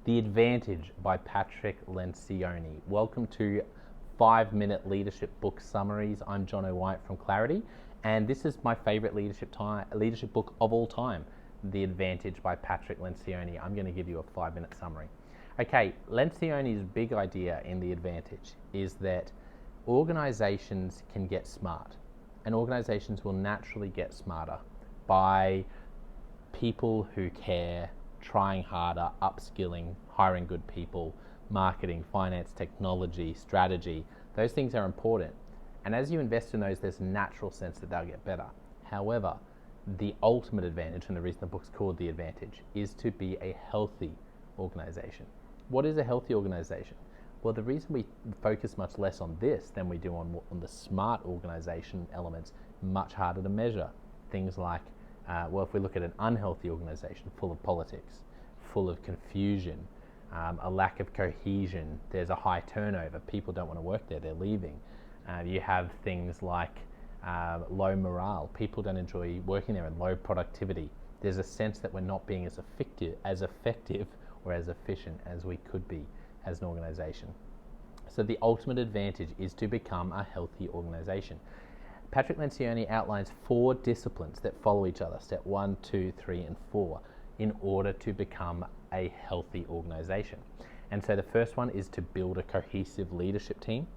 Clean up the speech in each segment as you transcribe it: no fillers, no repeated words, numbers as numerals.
The Advantage by Patrick Lencioni. Welcome to 5-minute leadership book summaries. I'm John O'White from Clarity, and this is my favorite leadership book of all time, The Advantage by Patrick Lencioni. I'm going to give you a 5-minute summary. Okay, Lencioni's big idea in The Advantage is that organizations can get smart, and organizations will naturally get smarter by people who care, trying harder, upskilling, hiring good people, marketing, finance, technology, strategy. Those things are important. And as you invest in those, there's a natural sense that they'll get better. However, the ultimate advantage, and the reason the book's called The Advantage, is to be a healthy organization. What is a healthy organization? Well, the reason we focus much less on this than we do on the smart organization elements, much harder to measure. Things like if we look at an unhealthy organization full of politics, full of confusion, a lack of cohesion, there's a high turnover, people don't want to work there, they're leaving. You have things like low morale, people don't enjoy working there, and low productivity. There's a sense that we're not being as effective or as efficient as we could be as an organization. So the ultimate advantage is to become a healthy organization. Patrick Lencioni outlines 4 disciplines that follow each other, step 1, 2, 3, and 4, in order to become a healthy organization. And so the first one is to build a cohesive leadership team.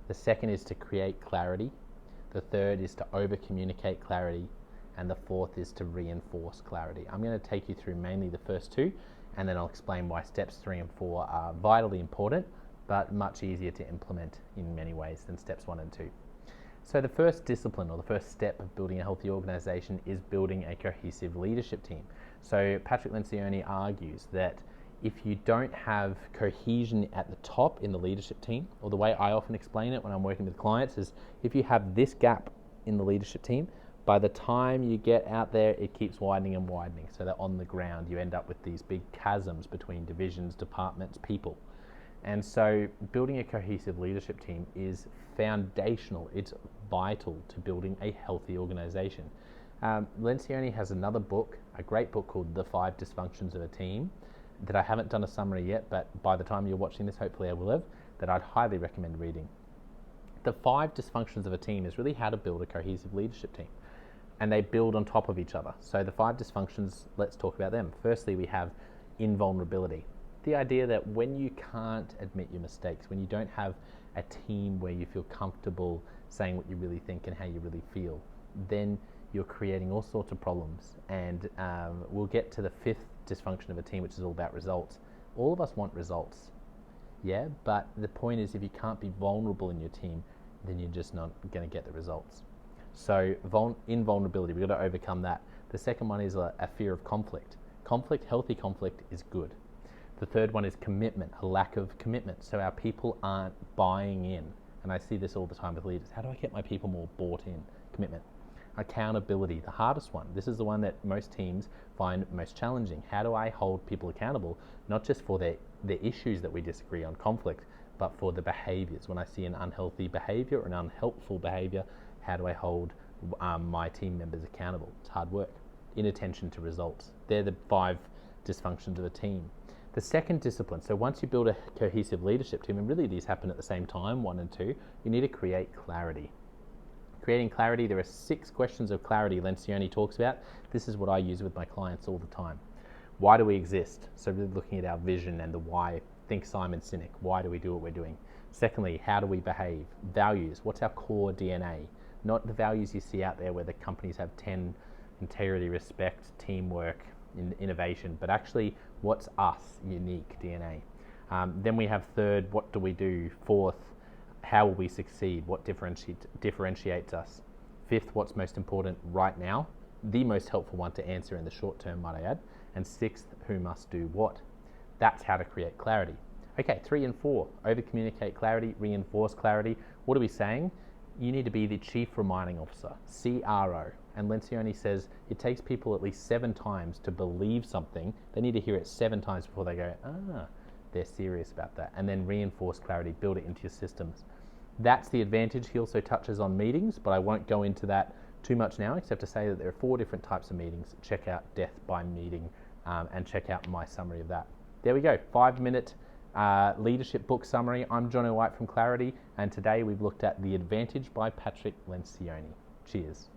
The second is to create clarity. The third is to over-communicate clarity. And the fourth is to reinforce clarity. I'm going to take you through mainly the first 2, and then I'll explain why steps 3 and 4 are vitally important, but much easier to implement in many ways than steps 1 and 2. So the first discipline, or the first step of building a healthy organization, is building a cohesive leadership team. So Patrick Lencioni argues that if you don't have cohesion at the top in the leadership team, or the way I often explain it when I'm working with clients is, if you have this gap in the leadership team, by the time you get out there, it keeps widening and widening, so that on the ground you end up with these big chasms between divisions, departments, people. And so building a cohesive leadership team is foundational. It's vital to building a healthy organization. Lencioni has another book, a great book called The 5 Dysfunctions of a Team, that I haven't done a summary yet, but by the time you're watching this, hopefully I will have, that I'd highly recommend reading. The 5 Dysfunctions of a Team is really how to build a cohesive leadership team, and they build on top of each other. So the 5 dysfunctions, let's talk about them. Firstly, we have invulnerability. The idea that when you can't admit your mistakes, when you don't have a team where you feel comfortable saying what you really think and how you really feel, then you're creating all sorts of problems. And we'll get to the 5th dysfunction of a team, which is all about results. All of us want results, yeah? But the point is, if you can't be vulnerable in your team, then you're just not going to get the results. So invulnerability, we've got to overcome that. The second one is a fear of conflict. Healthy conflict is good. The third one is commitment, a lack of commitment. So our people aren't buying in. And I see this all the time with leaders. How do I get my people more bought in? Commitment. Accountability, the hardest one. This is the one that most teams find most challenging. How do I hold people accountable, not just for the issues that we disagree on, conflict, but for the behaviors? When I see an unhealthy behavior or an unhelpful behavior, how do I hold my team members accountable? It's hard work. Inattention to results. They're the 5 dysfunctions of a team. The second discipline, so once you build a cohesive leadership team, and really these happen at the same time, 1 and 2, you need to create clarity. Creating clarity, there are 6 questions of clarity Lencioni talks about. This is what I use with my clients all the time. Why do we exist? So really looking at our vision and the why. Think Simon Sinek. Why do we do what we're doing? Secondly, how do we behave? Values. What's our core DNA? Not the values you see out there where the companies have 10: integrity, respect, teamwork, innovation, but actually what's us, unique DNA. Then we have third, what do we do? Fourth, how will we succeed? What differentiates us? Fifth, what's most important right now? The most helpful one to answer in the short term, might I add. And sixth, who must do what? That's how to create clarity. Okay, 3 and 4, over-communicate clarity, reinforce clarity. What are we saying? You need to be the chief reminding officer, CRO. And Lencioni says it takes people at least 7 times to believe something. They need to hear it 7 times before they go, they're serious about that. And then reinforce clarity, build it into your systems. That's the advantage. He also touches on meetings, but I won't go into that too much now, except to say that there are 4 different types of meetings. Check out Death by Meeting and check out my summary of that. there we go, 5-minute leadership book summary. I'm Jono White from Clarity, and today we've looked at The Advantage by Patrick Lencioni. Cheers.